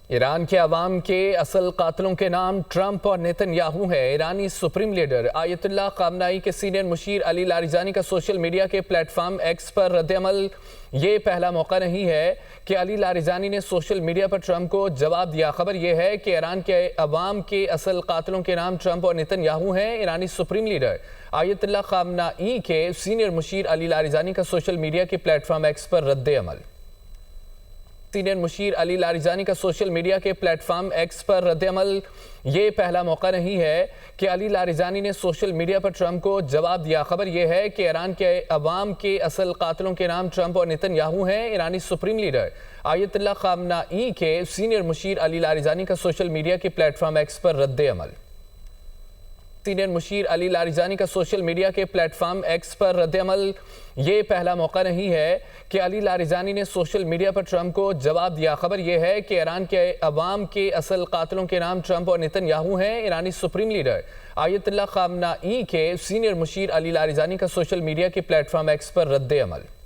ایران کے عوام کے اصل قاتلوں کے نام ٹرمپ اور نیتن یاہو ہے۔ ایرانی سپریم لیڈر آیت اللہ خامنائی کے سینئر مشیر علی لاریجانی کا سوشل میڈیا کے پلیٹ فارم ایکس پر رد عمل۔ یہ پہلا موقع نہیں ہے کہ علی لاریجانی نے سوشل میڈیا پر ٹرمپ کو جواب دیا۔ خبر یہ ہے کہ ایران کے عوام کے اصل قاتلوں کے نام ٹرمپ اور نیتن یاہو ہیں۔ ایرانی سپریم لیڈر آیت اللہ خامنائی کے سینئر مشیر علی لاریجانی کا سوشل میڈیا کے پلیٹ فارم ایکس پر رد عمل۔ سینئر مشیر علی لاریجانی کا سوشل میڈیا کے پلیٹ فارم ایکس پر رد عمل۔ یہ پہلا موقع نہیں ہے کہ علی لاریجانی نے سوشل میڈیا پر ٹرمپ کو جواب دیا۔ خبر یہ ہے کہ ایران کے عوام کے اصل قاتلوں کے نام ٹرمپ اور نیتن یاہو ہیں۔ ایرانی سپریم لیڈر آیت اللہ خامنائی کے سینئر مشیر علی لاریجانی کا سوشل میڈیا کے پلیٹ فارم ایکس پر رد عمل۔ سینئر مشیر علی لاریجانی کا سوشل میڈیا کے پلیٹ فارم ایکس پر رد عمل۔ یہ پہلا موقع نہیں ہے کہ علی لاریجانی نے سوشل میڈیا پر ٹرمپ کو جواب دیا۔ خبر یہ ہے کہ ایران کے عوام کے اصل قاتلوں کے نام ٹرمپ اور نیتن یاہو ہیں۔ ایرانی سپریم لیڈر آیت اللہ خامنائی کے سینئر مشیر علی لاریجانی کا سوشل میڈیا کے پلیٹ فارم ایکس پر رد عمل۔